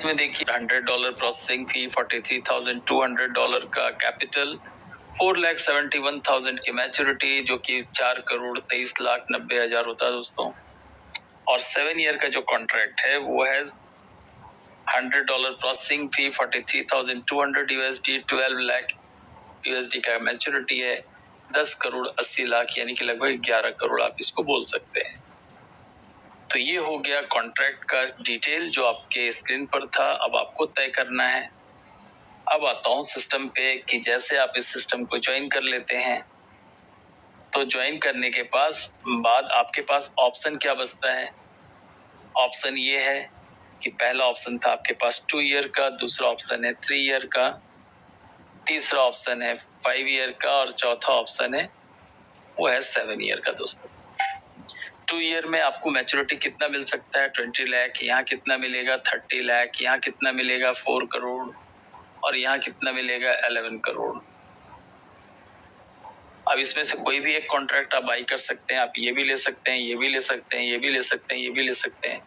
में देखिए $100 processing fee, $43,200 का कैपिटल, 4,71,000 की मैच्योरिटी, जो कि 4,23,90,000 होता है दोस्तों। और 7 ईयर का जो कॉन्ट्रैक्ट है वो है $100 प्रोसेसिंग फी, $43,200, 12 लाख USD का मैच्योरिटी है, 10,80,00,000 यानी कि लगभग 11 करोड़ आप इसको बोल सकते हैं। तो ये हो गया कॉन्ट्रैक्ट का डिटेल जो आपके स्क्रीन पर था। अब आपको तय करना है। अब आता हूँ सिस्टम पे कि जैसे आप इस सिस्टम को ज्वाइन कर लेते हैं तो ज्वाइन करने के बाद आपके पास ऑप्शन क्या बचता है। ऑप्शन ये है कि पहला ऑप्शन था आपके पास 2 ईयर का, दूसरा ऑप्शन है 3 ईयर का, तीसरा ऑप्शन है 5 ईयर का और चौथा ऑप्शन है वो है 7 ईयर का दोस्तों। 2 ईयर में आपको मैच्योरिटी कितना मिल सकता है, 20 लाख। यहाँ कितना मिलेगा, 30 लाख। यहाँ कितना मिलेगा, 4 करोड़। और यहाँ कितना मिलेगा, 11 करोड़। अब इसमें से कोई भी एक कॉन्ट्रैक्ट आप बाई कर सकते हैं। आप ये भी ले सकते हैं, ये भी ले सकते हैं, ये भी ले सकते हैं, ये भी ले सकते हैं।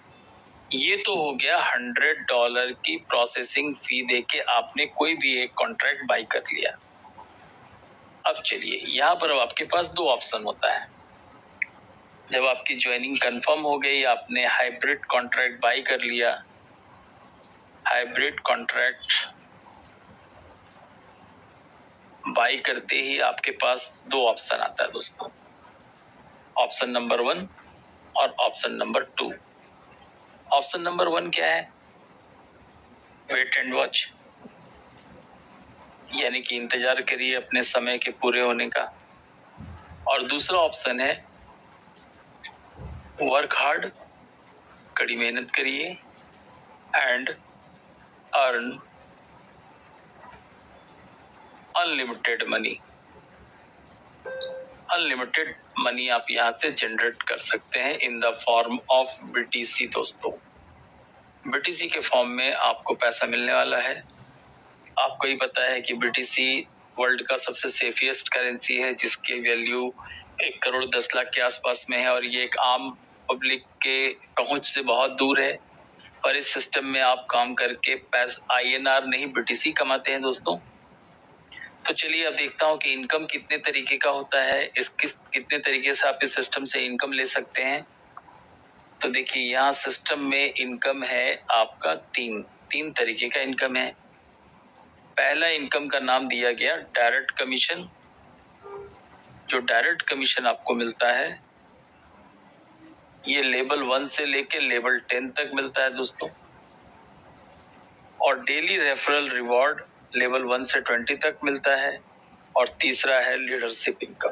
ये तो हो गया $100 की प्रोसेसिंग फी देके आपने कोई भी एक कॉन्ट्रैक्ट बाई कर लिया। अब चलिए यहाँ पर अब आपके पास दो ऑप्शन होता है। जब आपकी ज्वाइनिंग कंफर्म हो गई, आपने हाइब्रिड कॉन्ट्रैक्ट बाई कर लिया। हाइब्रिड कॉन्ट्रैक्ट बाई करते ही आपके पास दो ऑप्शन आता है दोस्तों, ऑप्शन नंबर 1 और ऑप्शन नंबर 2। ऑप्शन नंबर 1 क्या है, वेट एंड वॉच, यानी कि इंतजार करिए अपने समय के पूरे होने का। और दूसरा ऑप्शन है वर्क हार्ड, कड़ी मेहनत करिए and earn unlimited money. Unlimited money आप यहाँ पे जनरेट कर सकते हैं in the form of BTC दोस्तों। BTC के फॉर्म में आपको पैसा मिलने वाला है। आपको ही पता है कि BTC वर्ल्ड का सबसे सेफेस्ट करेंसी है, जिसकी वैल्यू 1,10,00,000 के आसपास में है और ये एक आम पब्लिक के पहुंच से बहुत दूर है। और इस सिस्टम में आप काम करके पैसा INR नहीं BTC कमाते हैं दोस्तों। तो चलिए अब देखता हूँ कि इनकम कितने तरीके का होता है, कितने तरीके से आप इस सिस्टम से इनकम ले सकते हैं। तो देखिए यहाँ सिस्टम में इनकम है आपका तीन तरीके का इनकम है। पहला इनकम का नाम दिया गया डायरेक्ट कमीशन। जो डायरेक्ट कमीशन आपको मिलता है ये लेवल 1 से लेके लेवल 10 तक मिलता है दोस्तों। और डेली रेफरल रिवॉर्ड लेवल 1 से 20 तक मिलता है। और तीसरा है लीडरशिप इनकम।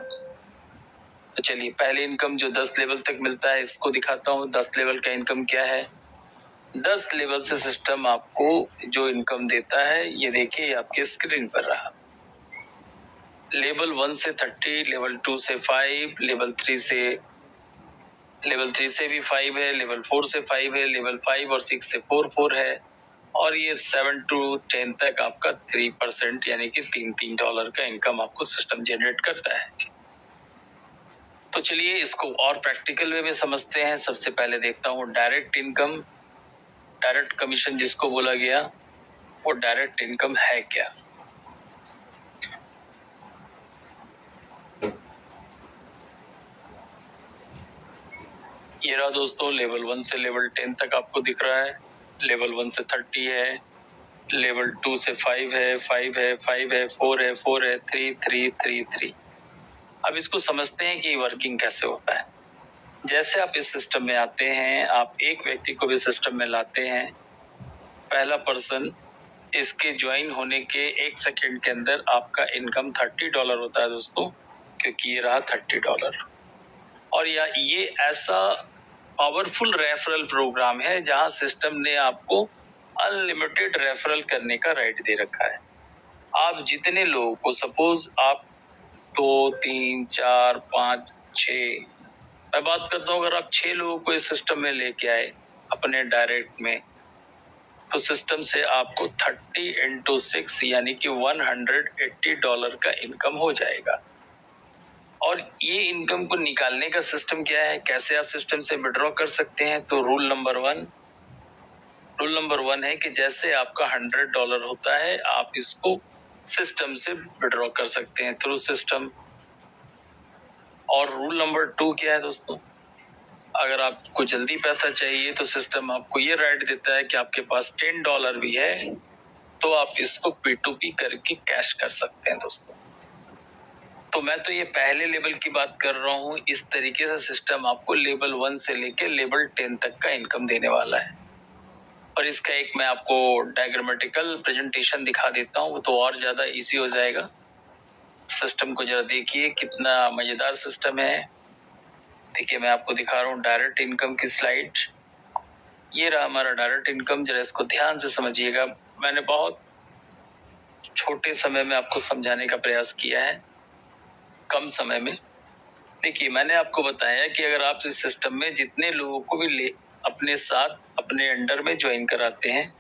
तो चलिए पहले इनकम जो 10 लेवल तक मिलता है इसको दिखाता हूँ। 10 लेवल का इनकम क्या है। 10 लेवल से सिस्टम आपको जो इनकम देता है ये देखिए आपके स्क्रीन पर रहा। लेवल 1 से 30, लेवल 2 से 5, लेवल 3 से भी 5 है, लेवल 4 से 5 है, लेवल 5 और 6 से 4 है। और ये 7 to 10 तक आपका 3% यानी कि $3 का इनकम आपको सिस्टम जनरेट करता है। तो चलिए इसको और प्रैक्टिकल वे में समझते हैं। सबसे पहले देखता हूँ डायरेक्ट इनकम, डायरेक्ट कमीशन जिसको बोला गया, वो डायरेक्ट इनकम है क्या। ये रहा दोस्तों, लेवल 1 से लेवल 10 तक आपको दिख रहा है। लेवल 1 से 30 है, लेवल 2 से 5 है, 5 है, 5 है, 4 है, 4 है, 3, 3, 3, 3। अब इसको समझते हैं कि वर्किंग कैसे होता है। जैसे आप इस सिस्टम में आते हैं, आप एक व्यक्ति को भी सिस्टम में लाते हैं। पहला पर्सन, इसके ज्वाइन होने के 1 सेकेंड के अंदर आपका इनकम $30 होता है दोस्तों, क्योंकि ये रहा $30। और ये ऐसा पावरफुल रेफरल प्रोग्राम है जहां सिस्टम ने आपको अनलिमिटेड रेफरल करने का राइट दे रखा है। आप जितने लोगों को, सपोज आप 2, 3, 4, 5, 6, मैं बात करता हूँ, अगर आप 6 लोगों को इस सिस्टम में लेके आए अपने डायरेक्ट में, तो सिस्टम से आपको 30 into 6 यानी कि $180 का इनकम हो जाएगा। और ये इनकम को निकालने का सिस्टम क्या है, कैसे आप सिस्टम से विड्रॉ कर सकते हैं। तो रूल नंबर 1 रूल नंबर 1 है कि जैसे आपका $100 होता है, आप इसको सिस्टम से विड्रॉ कर सकते हैं थ्रू सिस्टम। और रूल नंबर 2 क्या है दोस्तों? अगर आपको जल्दी पैसा चाहिए तो सिस्टम आपको ये राइट देता है कि आपके पास $10 भी है तो आप इसको P2P करके कैश कर सकते हैं दोस्तों। तो मैं तो ये पहले लेवल की बात कर रहा हूँ। इस तरीके से सिस्टम आपको लेवल 1 से लेके लेवल 10 तक का इनकम देने वाला है। और इसका एक मैं आपको डायग्रामेटिकल प्रेजेंटेशन दिखा देता हूँ, वो तो और ज्यादा इजी हो जाएगा। सिस्टम को जरा देखिए, कितना मजेदार सिस्टम है। देखिए मैं आपको दिखा रहा हूँ डायरेक्ट इनकम की स्लाइड। ये रहा हमारा डायरेक्ट इनकम, जरा इसको ध्यान से समझिएगा। मैंने बहुत छोटे समय में आपको समझाने का प्रयास किया है, कम समय में। देखिए मैंने आपको बताया कि अगर आप इस सिस्टम में जितने लोगों को भी ले अपने साथ अपने अंडर में ज्वाइन कराते हैं,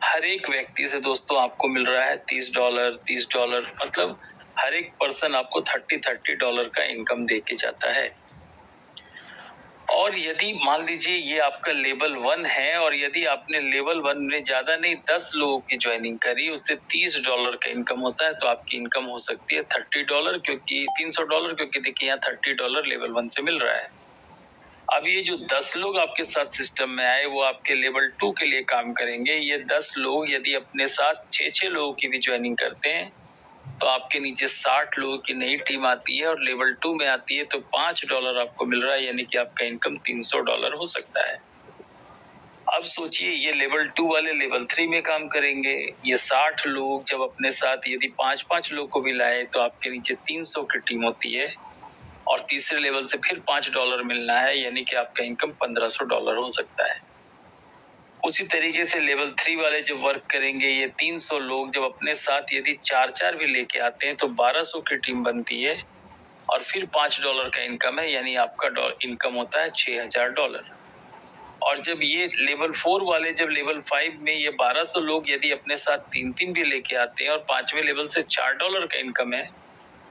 हर एक व्यक्ति से दोस्तों आपको मिल रहा है $30, मतलब हर एक पर्सन आपको $30 का इनकम दे के जाता है। और यदि मान लीजिए ये आपका लेवल 1 है और यदि आपने लेवल 1 में ज्यादा नहीं 10 लोगों की ज्वाइनिंग करी, उससे $30 का इनकम होता है, तो आपकी इनकम हो सकती है $30 क्योंकि $300, क्योंकि देखिए यहाँ $30 लेवल 1 से मिल रहा है। अब ये जो 10 लोग आपके साथ सिस्टम में आए वो आपके लेवल 2 के लिए काम करेंगे। ये 10 लोग यदि अपने साथ 6-6 लोगों की भी ज्वाइनिंग करते हैं तो आपके नीचे 60 लोगों की नई टीम आती है और लेवल 2 में आती है तो $5 आपको मिल रहा है, यानी कि आपका इनकम $300 हो सकता है। अब सोचिए ये लेवल 2 वाले लेवल 3 में काम करेंगे। ये 60 लोग जब अपने साथ यदि 5-5 लोग को भी लाए तो आपके नीचे 300 की टीम होती है और तीसरे लेवल से फिर $5 मिलना है, यानी कि आपका इनकम $1500 हो सकता है। उसी तरीके से लेवल 3 वाले जब वर्क करेंगे, ये 300 लोग जब अपने साथ यदि 4-4 भी लेके आते हैं तो 1200 की टीम बनती है और फिर $5 का इनकम है, यानी आपका इनकम होता है $6000। और जब ये लेवल 4 वाले जब लेवल 5 में ये 1200 लोग यदि अपने साथ 3-3 भी लेके आते हैं और 5वें लेवल से $4 का इनकम है,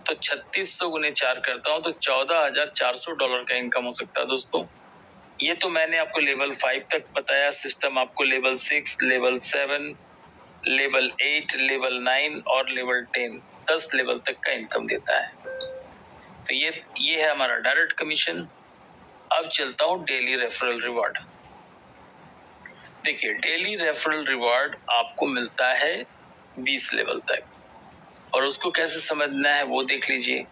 तो 3600 गुने 4 करता हूँ तो $14400 का इनकम हो सकता है दोस्तों। ये तो मैंने आपको लेवल 5 तक बताया। सिस्टम आपको लेवल 6, लेवल 7, लेवल 8, लेवल 9 और लेवल 10 लेवल तक का इनकम देता है। तो ये है हमारा डायरेक्ट कमीशन। अब चलता हूँ डेली रेफरल रिवॉर्ड। देखिए डेली रेफरल रिवॉर्ड आपको मिलता है 20 लेवल तक और उसको कैसे समझना है वो देख लीजिए।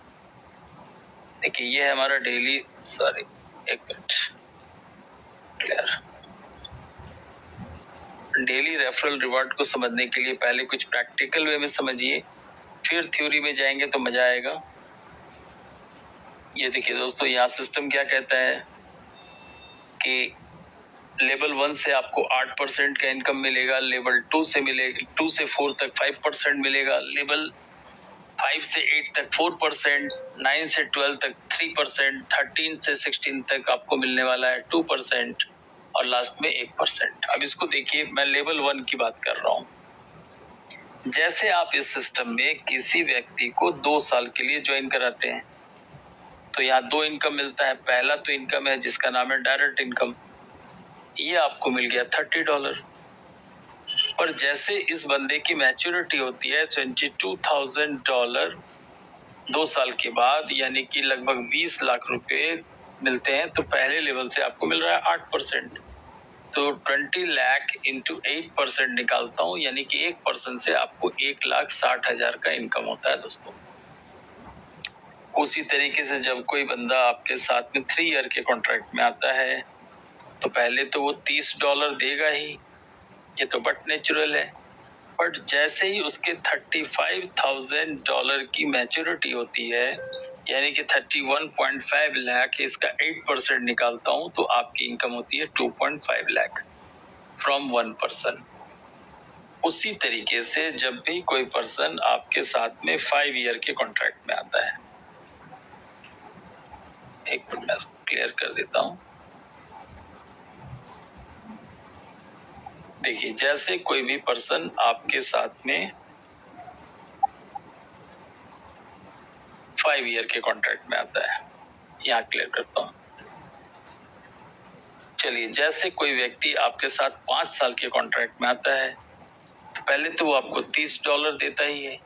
देखिए ये है हमारा डेली, एक minute, clear. Daily referral reward को समझने के लिए पहले कुछ प्रैक्टिकल वे में समझिए, फिर थ्योरी में जाएंगे तो मजा आएगा। ये देखिए दोस्तों, यहाँ सिस्टम क्या कहता है कि लेवल 1 से आपको 8% का इनकम मिलेगा, लेवल 2 से मिलेगा, 2 से 4 तक 5% मिलेगा, लेवल 5 से 8 तक 4%, 9 से 12 तक 3%, 13 से 16 तक आपको मिलने वाला है 2% और लास्ट में 1%। अब इसको देखिए, मैं लेवल 1 की बात कर रहा हूँ। जैसे आप इस सिस्टम में किसी व्यक्ति को 2 साल के लिए ज्वाइन कराते हैं तो यहाँ 2 इनकम मिलता है। पहला तो इनकम है जिसका नाम है डायरेक्ट इनकम, ये आपको मिल गया $30। और जैसे इस बंदे की मैच्योरिटी होती है $22,000 2 साल के बाद, यानी कि लगभग 20 लाख रुपए मिलते हैं, तो पहले लेवल से आपको मिल रहा है 8%। तो 20 लाख इंटू 8% निकालता हूँ, यानी कि 1% से आपको 1,60,000 का इनकम होता है दोस्तों। उसी तरीके से जब कोई बंदा आपके साथ में 3 ईयर के कॉन्ट्रैक्ट में आता है तो पहले तो वो $30 देगा ही, ये तो बट नेचुरल है। बट जैसे ही उसके $35,000 की मैच्योरिटी होती है, यानी कि 31.5 लाख, इसका 8% निकालता हूं तो आपकी इनकम होती है 2.5 लाख फ्रॉम 1 पर्सन। उसी तरीके से जब भी कोई पर्सन आपके साथ में 5 ईयर के कॉन्ट्रैक्ट में आता है, एक मिनट मैं क्लियर कर देता हूं। देखिए जैसे कोई भी पर्सन आपके साथ में 5 ईयर के कॉन्ट्रैक्ट में आता है, यहाँ क्लियर करता हूं। चलिए, जैसे कोई व्यक्ति आपके साथ 5 साल के कॉन्ट्रैक्ट में आता है, तो पहले तो वो आपको $30 देता ही है,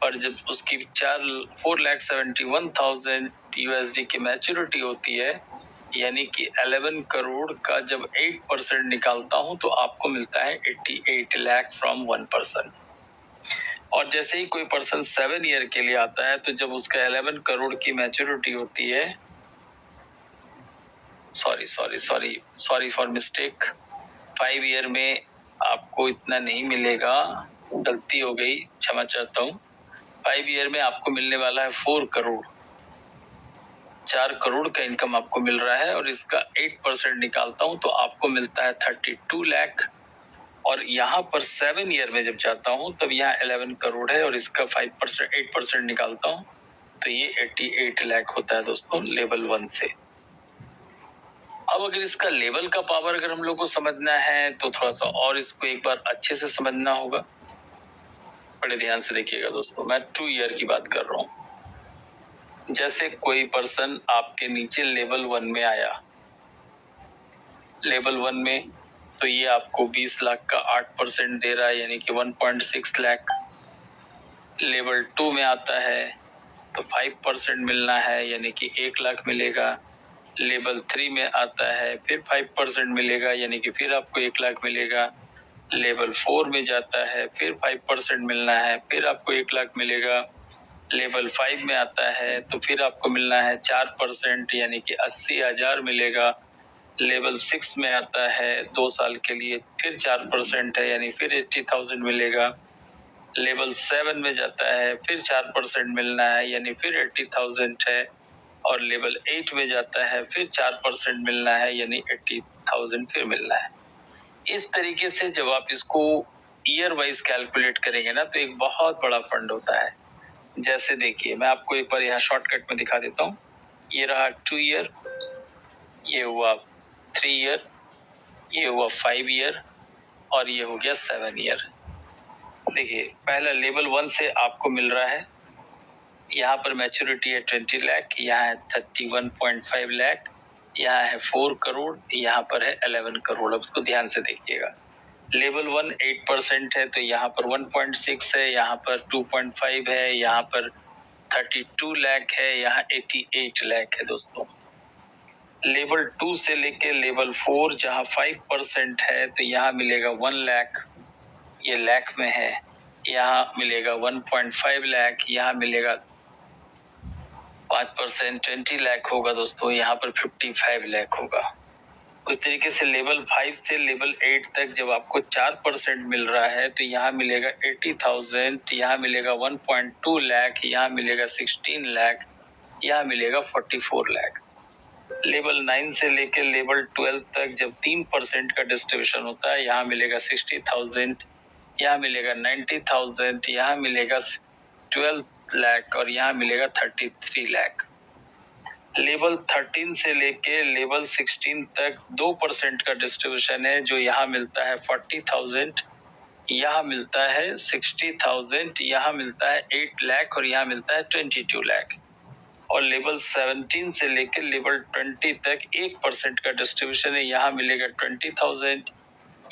और जब उसकी 4,71,000 USD की मैच्योरिटी होती है, यानी कि 11 करोड़ का जब 8% निकालता हूं तो आपको मिलता है 88 लाख फ्रॉम 1%। और जैसे ही कोई पर्सन 7 ईयर के लिए आता है, तो जब उसका 11 करोड़ की मैच्योरिटी होती है, सॉरी फॉर मिस्टेक, 5 ईयर में आपको इतना नहीं मिलेगा, गलती हो गई, क्षमा चाहता हूँ। 5 ईयर में आपको मिलने वाला है 4 करोड़, 4 करोड़ का इनकम आपको मिल रहा है, और इसका 8% निकालता हूँ तो आपको मिलता है 32 लाख। और यहाँ पर 7 ईयर में जब जाता हूँ तब यहाँ 11 करोड़ है, और इसका 8% निकालता हूँ तो ये 88 लाख होता है दोस्तों, लेवल 1 से। अब अगर इसका लेवल का पावर अगर हम लोग को समझना है तो थोड़ा सा और इसको एक बार अच्छे से समझना होगा। बड़े ध्यान से देखिएगा दोस्तों, मैं 2 ईयर की बात कर रहा हूँ। जैसे कोई पर्सन आपके नीचे लेवल 1 में आया, लेवल 1 में तो ये आपको 20 लाख का 8% दे रहा है, यानी कि 1.6 लाख। लेवल 2 में आता है तो 5% मिलना है, यानी कि 1 लाख मिलेगा। लेवल 3 में आता है फिर 5% मिलेगा, यानी कि फिर आपको 1 लाख मिलेगा। लेवल 4 में जाता है फिर 5% मिलना है, फिर आपको 1 लाख मिलेगा। लेवल 5 में आता है तो फिर आपको मिलना है 4%, यानी कि 80,000 मिलेगा। लेवल 6 में आता है 2 साल के लिए, फिर 4% है, यानी फिर 80,000 मिलेगा। लेवल 7 में जाता है फिर 4% मिलना है, यानी फिर 80,000 है। और लेवल 8 में जाता है फिर 4% मिलना है, यानी 80,000 फिर मिलना है। इस तरीके से जब आप इसको ईयर वाइज कैलकुलेट करेंगे ना, तो एक बहुत बड़ा फंड होता है। जैसे देखिए, मैं आपको एक बार यहाँ शॉर्टकट में दिखा देता हूँ। ये रहा 2 ईयर, ये हुआ 3 ईयर, ये हुआ 5 ईयर, और ये हो गया 7 ईयर। देखिए, पहला लेवल 1 से आपको मिल रहा है, यहाँ पर मैच्योरिटी है 20 लाख, यहाँ है 31.5 लाख, यहाँ है 4 करोड़, यहाँ पर है 11 करोड़। अब इसको ध्यान से देखिएगा। लेवल 1 8% है, तो यहाँ पर 1.6 है, यहाँ पर 2.5 है, यहाँ पर 32 लाख है, यहाँ 88 लाख है दोस्तों। लेवल 2 से लेके लेवल 4 जहाँ 5% है, तो यहाँ मिलेगा 1 लाख, ये लाख में है। यहाँ मिलेगा 1.5 लाख, यहाँ मिलेगा 5% 20 लाख होगा दोस्तों, यहाँ पर 55 लाख होगा। उस तरीके से लेवल 5 से लेवल 8 तक जब आपको 4% मिल रहा है, तो यहाँ मिलेगा 80,000, यहाँ मिलेगा 1.2 लाख, यहाँ मिलेगा 16 लाख, यहाँ मिलेगा 44 लाख। लेवल 9 से लेकर लेवल 12 तक जब 3% का डिस्ट्रीब्यूशन होता है, यहाँ मिलेगा 60,000, यहाँ मिलेगा 90,000, यहाँ मिलेगा 12 लाख, और यहाँ मिलेगा 33 लाख। लेवल 13 से लेके लेवल 16 तक 2% का डिस्ट्रीब्यूशन है, जो यहाँ मिलता है 40,000, यहाँ मिलता है 60,000, यहाँ मिलता है 8 लाख, और यहाँ मिलता है 22 लाख। और लेवल 17 से लेकर लेवल 20 तक 1% का डिस्ट्रीब्यूशन है, यहाँ मिलेगा 20,000,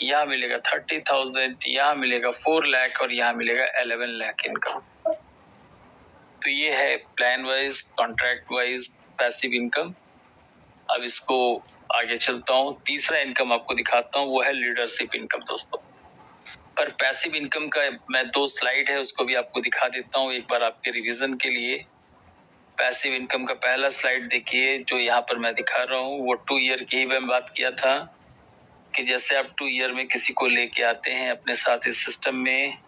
यहाँ मिलेगा 30,000, यहाँ मिलेगा 4 लाख, और यहाँ मिलेगा 11 लाख इनकम। तो ये है plan wise, contract wise passive income. अब इसको आगे चलता हूँ, तीसरा इनकम आपको दिखाता हूँ, वो है लीडरशिप इनकम दोस्तों। पर पैसिव इनकम का मैं 2 स्लाइड है उसको भी आपको दिखा देता हूँ एक बार आपके रिवीजन के लिए। पैसिव इनकम का पहला स्लाइड देखिए, जो यहाँ पर मैं दिखा रहा हूँ, वो 2 ईयर की ही मैं बात किया था कि जैसे आप 2 ईयर में किसी को लेके आते हैं अपने साथ इस सिस्टम में,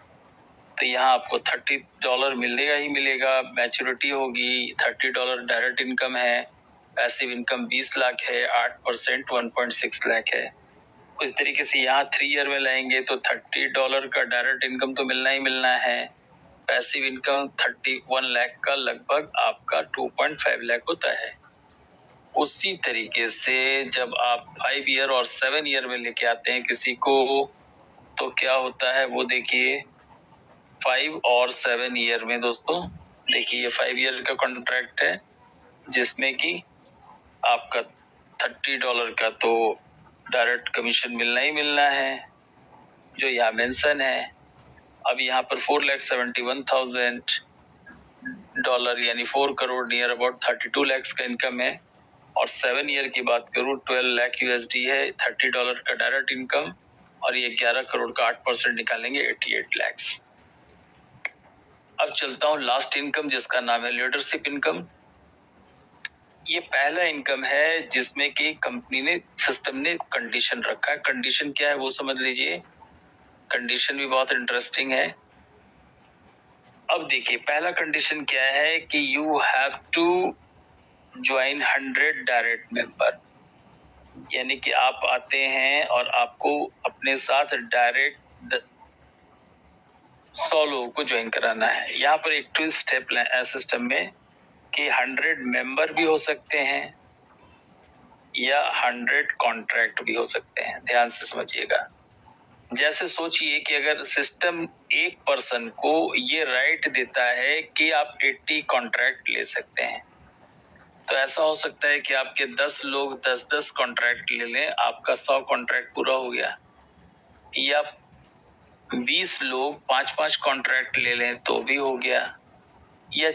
तो यहाँ आपको $30 मिलेगा ही मिलेगा, मैच्योरिटी होगी, $30 डायरेक्ट इनकम है, पैसिव इनकम 20 लाख है, 8% 1.6 लाख है। उस तरीके से यहाँ 3 ईयर में लाएंगे तो $30 का डायरेक्ट इनकम तो मिलना ही मिलना है, पैसिव इनकम 31 लाख का लगभग आपका 2.5 लाख होता है। उसी तरीके से जब आप 5 ईयर और 7 ईयर में लेके आते हैं किसी को, तो क्या होता है वो देखिए। 5 और 7 ईयर में दोस्तों देखिए, ये 5 ईयर का कॉन्ट्रैक्ट है जिसमें कि आपका $30 का तो डायरेक्ट कमीशन मिलना ही मिलना है, जो यहाँ मेंशन है। अब यहाँ पर $4,71,000 यानी 4 करोड़ नियर अबाउट 32 lakhs का इनकम है। और 7 ईयर की बात करूं 12 लाख USD है, $30 का डायरेक्ट इनकम, और ये 11 करोड़ का 8% निकालेंगे 88 lakhs। अब चलता हूं लास्ट इनकम जिसका नाम है लीडरशिप इनकम। ये पहला इनकम है जिसमें कि कंपनी ने सिस्टम ने कंडीशन रखा है। कंडीशन क्या है वो समझ लीजिए, कंडीशन भी बहुत इंटरेस्टिंग है। अब देखिए पहला कंडीशन क्या है कि you have to join 100 direct member, यानी कि आप आते हैं और आपको अपने साथ डायरेक्ट 100 लोगों को ज्वाइन कराना है। यहाँ पर एक ट्विस्ट है सिस्टम में कि 100 मेंबर भी हो सकते हैं या 100 कॉन्ट्रैक्ट भी हो सकते हैं। ध्यान से समझिएगा। जैसे सोचिए कि अगर सिस्टम एक पर्सन को ये राइट देता है कि आप 80 कॉन्ट्रैक्ट ले सकते हैं, तो ऐसा हो सकता है कि आपके 10 लोग 10-10 कॉन्ट्रैक्ट ले लें, आपका 100 कॉन्ट्रैक्ट पूरा हो गया, या 20 लोग 5-5 कॉन्ट्रैक्ट ले लें तो भी हो गया। या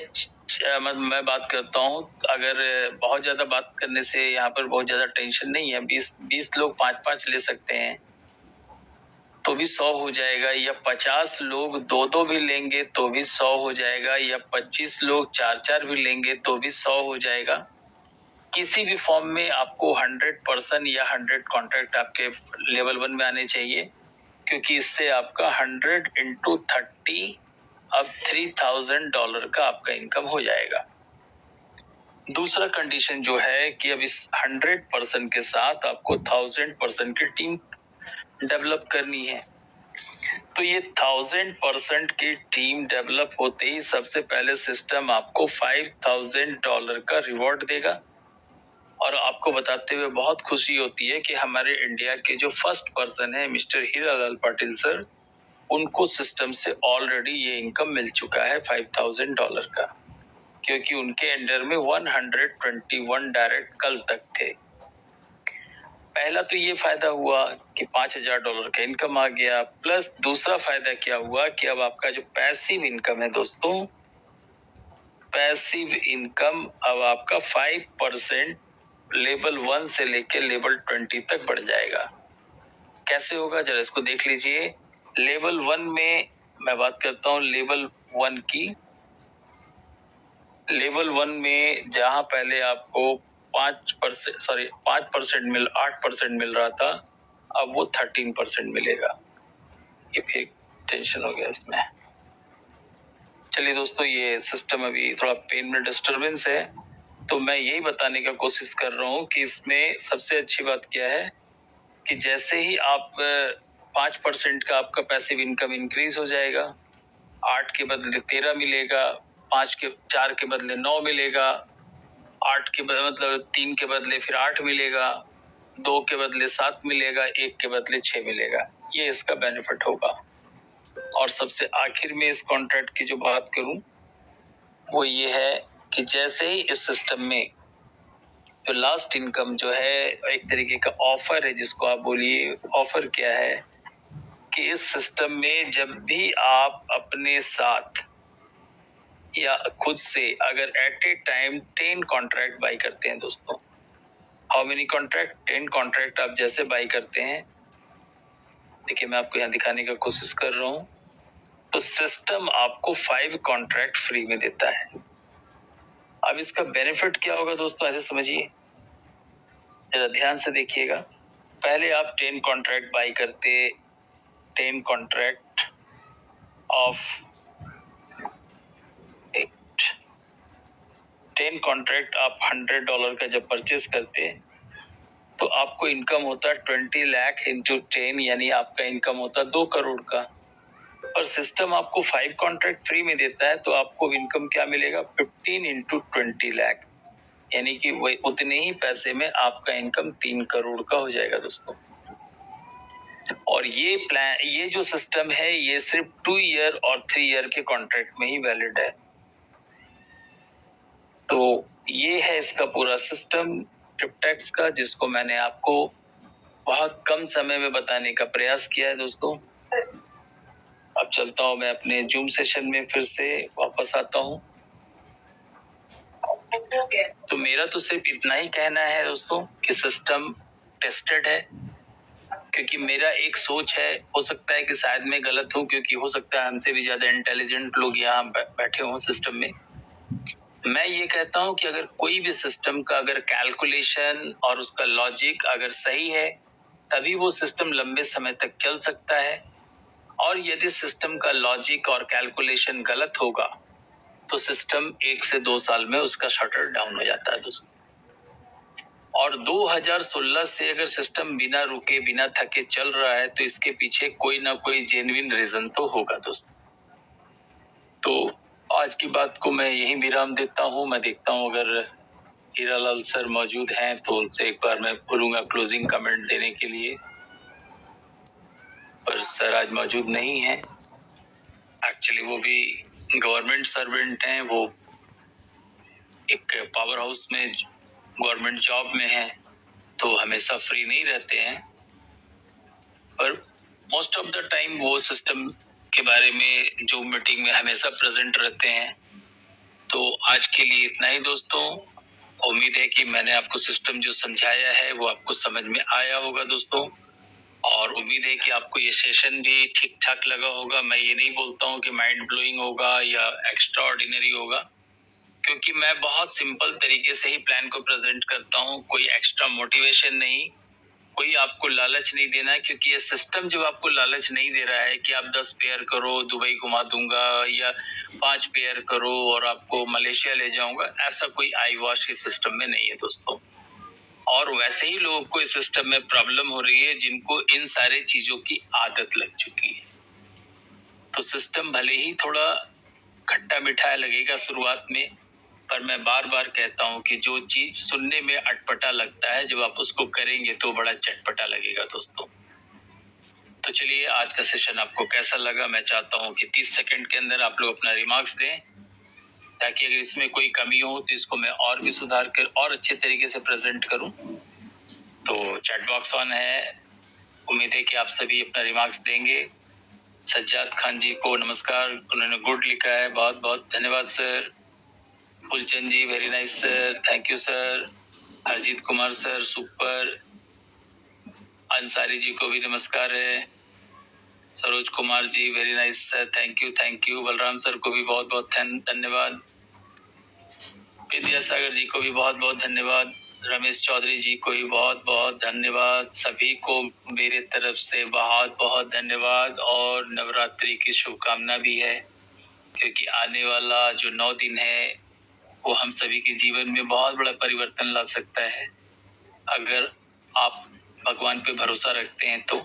मैं बात करता हूँ, अगर बहुत ज्यादा बात करने से यहाँ पर बहुत ज्यादा टेंशन नहीं है, 20 लोग 5-5 ले सकते हैं तो भी 100 हो जाएगा, या 50 लोग 2-2 भी लेंगे तो भी 100 हो जाएगा, या 25 लोग 4-4 भी लेंगे तो भी 100 हो जाएगा। किसी भी फॉर्म में आपको 100% या 100 कॉन्ट्रैक्ट आपके लेवल 1 में आने चाहिए, क्योंकि इससे आपका 100 into 30 अब $3,000 का आपका इनकम हो जाएगा। दूसरा कंडीशन जो है कि अब इस 100% के साथ आपको 1000% की टीम डेवलप करनी है। तो ये 1000% की टीम डेवलप होते ही सबसे पहले सिस्टम आपको $5,000 का रिवॉर्ड देगा। और आपको बताते हुए बहुत खुशी होती है कि हमारे इंडिया के जो फर्स्ट पर्सन है मिस्टर हीरालाल पाटिल सर, उनको सिस्टम से ऑलरेडी ये इनकम मिल चुका है $5,000 का, क्योंकि उनके अंडर में 121 डायरेक्ट कल तक थे। पहला तो ये फायदा हुआ कि $5,000 का इनकम आ गया, प्लस दूसरा फायदा क्या हुआ कि अब आपका जो पैसिव इनकम है दोस्तों, पैसिव इनकम अब आपका 5% लेवल 1 से लेकर लेवल 20 तक बढ़ जाएगा। कैसे होगा जरा इसको देख लीजिए। लेवल 1 में मैं बात करता हूँ लेवल 1 की। लेवल 1 में जहां पहले आपको 8% मिल रहा था, अब वो 13% मिलेगा। ये फिर टेंशन हो गया इसमें। चलिए दोस्तों, ये सिस्टम अभी थोड़ा पेन में डिस्टरबेंस है, तो मैं यही बताने का कोशिश कर रहा हूँ कि इसमें सबसे अच्छी बात क्या है कि जैसे ही आप 5% का आपका पैसिव इनकम इंक्रीज हो जाएगा, 8 के बदले 13 मिलेगा, 4 के बदले 9 मिलेगा, 8 के बदले मतलब 3 के बदले फिर 8 मिलेगा, 2 के बदले 7 मिलेगा, 1 के बदले 6 मिलेगा। ये इसका बेनिफिट होगा। और सबसे आखिर में इस कॉन्ट्रैक्ट की जो बात करूं वो ये है कि जैसे ही इस सिस्टम में जो लास्ट इनकम जो है एक तरीके का ऑफर है, जिसको आप बोलिए ऑफर क्या है, कि इस सिस्टम में जब भी आप अपने साथ या खुद से अगर at a time 10 contract buy करते हैं दोस्तों, हाउ मेनी कॉन्ट्रैक्ट, 10 कॉन्ट्रैक्ट आप जैसे बाई करते हैं, देखिए मैं आपको यहाँ दिखाने का कोशिश कर रहा हूँ, तो सिस्टम आपको 5 कॉन्ट्रैक्ट फ्री में देता है। अब इसका बेनिफिट क्या होगा दोस्तों, ऐसे समझिए, जरा ध्यान से देखिएगा। पहले आप 10 कॉन्ट्रैक्ट बाई करते, 10 कॉन्ट्रैक्ट ऑफ 10 कॉन्ट्रैक्ट आप $100 का जब परचेस करते तो आपको इनकम होता 20 लाख इंटू 10, यानी आपका इनकम होता 2 करोड़ का। और सिस्टम आपको 5 कॉन्ट्रैक्ट फ्री में देता है तो आपको इनकम क्या मिलेगा, 15 इंटू 20 लाख, यानी कि वही उतने ही पैसे में आपका इनकम 3 करोड़ का हो जाएगा दोस्तों। और ये प्लान, ये जो सिस्टम है ये सिर्फ 2 ईयर और 3 ईयर के कॉन्ट्रैक्ट में ही वैलिड है। तो ये है इसका पूरा सिस्टम क्रिप्टेक्स का, जिसको मैंने आपको बहुत कम समय में बताने का प्रयास किया है दोस्तों। अब चलता हूँ मैं अपने जूम सेशन में, फिर से वापस आता हूँ। तो मेरा तो सिर्फ इतना ही कहना है दोस्तों कि सिस्टम टेस्टेड है, क्योंकि मेरा एक सोच है, हो सकता है कि शायद मैं गलत हूँ, क्योंकि हो सकता है हमसे भी ज्यादा इंटेलिजेंट लोग यहाँ बैठे हों सिस्टम में। मैं ये कहता हूँ कि अगर कोई भी सिस्टम का अगर कैलकुलेशन और उसका लॉजिक अगर सही है, तभी वो सिस्टम लंबे समय तक चल सकता है। और यदि सिस्टम का लॉजिक और कैलकुलेशन गलत होगा तो सिस्टम 1 से 2 साल में उसका शटर डाउन हो जाता है दोस्तों। और 2016 से अगर सिस्टम बिना रुके बिना थके चल रहा है तो इसके पीछे कोई ना कोई जेन्युइन रीजन तो होगा दोस्तों। तो आज की बात को मैं यहीं विराम देता हूँ। मैं देखता हूँ अगर हीरालाल सर मौजूद हैं तो उनसे एक बार मैं बोलूंगा क्लोजिंग कमेंट देने के लिए, पर सर आज मौजूद नहीं है। एक्चुअली वो भी गवर्नमेंट सर्वेंट हैं, वो एक पावर हाउस में गवर्नमेंट जॉब में है, तो हमेशा फ्री नहीं रहते हैं, पर मोस्ट ऑफ द टाइम वो सिस्टम के बारे में जो मीटिंग में हमेशा प्रेजेंट रहते हैं। तो आज के लिए इतना ही दोस्तों। उम्मीद है कि मैंने आपको सिस्टम जो समझाया है वो आपको समझ में आया होगा दोस्तों, और उम्मीद है कि आपको ये सेशन भी ठीक ठाक लगा होगा। मैं ये नहीं बोलता हूँ कि माइंड ब्लोइंग होगा या एक्स्ट्रा ऑर्डिनरी होगा, क्योंकि मैं बहुत सिंपल तरीके से ही प्लान को प्रेजेंट करता हूँ, कोई एक्स्ट्रा मोटिवेशन नहीं, कोई आपको लालच नहीं देना है, क्योंकि ये सिस्टम जब आपको लालच नहीं दे रहा है कि आप 10 पेयर करो दुबई घुमा दूंगा या 5 पेयर करो और आपको मलेशिया ले जाऊंगा, ऐसा कोई आई वॉश इस सिस्टम में नहीं है दोस्तों। और वैसे ही लोगों को इस सिस्टम में प्रॉब्लम हो रही है जिनको इन सारे चीजों की आदत लग चुकी है। तो सिस्टम भले ही थोड़ा खट्टा मीठा लगेगा शुरुआत में, पर मैं बार बार कहता हूँ कि जो चीज सुनने में अटपटा लगता है, जब आप उसको करेंगे तो बड़ा चटपटा लगेगा दोस्तों। तो चलिए, आज का सेशन आपको कैसा लगा? मैं चाहता हूँ कि 30 सेकंड के अंदर आप लोग अपना रिमार्क्स दें, ताकि अगर इसमें कोई कमी हो तो इसको मैं और भी सुधार कर और अच्छे तरीके से प्रेजेंट करूं। तो चैट बॉक्स ऑन है, उम्मीद है कि आप सभी अपना रिमार्क्स देंगे। सज्जाद खान जी को नमस्कार, उन्होंने गुड लिखा है, बहुत बहुत धन्यवाद sir. Phoolchand ji very nice sir, thank you sir. Ajit Kumar sir super. Ansari ji को भी नमस्कार है। Saroj Kumar ji very nice sir, thank you thank you. Balram sir को भी बहुत बहुत धन्यवाद। विद्यासागर जी को भी बहुत बहुत धन्यवाद। रमेश चौधरी जी को भी बहुत बहुत धन्यवाद। सभी को मेरे तरफ से बहुत बहुत धन्यवाद, और नवरात्रि की शुभकामना भी है, क्योंकि आने वाला जो 9 दिन है वो हम सभी के जीवन में बहुत बड़ा परिवर्तन ला सकता है, अगर आप भगवान पे भरोसा रखते हैं तो।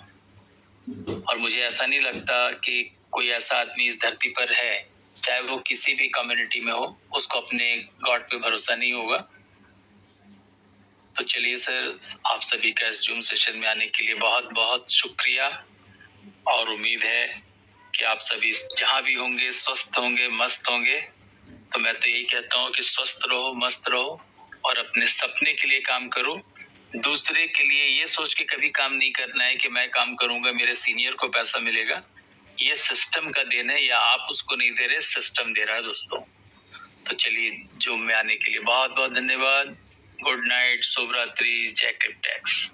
और मुझे ऐसा नहीं लगता कि कोई ऐसा आदमी इस धरती पर है, चाहे वो किसी भी कम्युनिटी में हो, उसको अपने गॉड पे भरोसा नहीं होगा। तो चलिए सर, आप सभी का इस जूम सेशन में आने के लिए बहुत बहुत शुक्रिया, और उम्मीद है कि आप सभी जहां भी होंगे स्वस्थ होंगे, मस्त होंगे। तो मैं तो यही कहता हूँ कि स्वस्थ रहो, मस्त रहो, और अपने सपने के लिए काम करो। दूसरे के लिए ये सोच के कभी काम नहीं करना है कि मैं काम करूंगा मेरे सीनियर को पैसा मिलेगा। ये सिस्टम का देन है, या आप उसको नहीं दे रहे, सिस्टम दे रहा है दोस्तों। तो चलिए, जूम में आने के लिए बहुत बहुत धन्यवाद। गुड नाइट, शुभ रात्रि, जय क्रिप्टेक्स।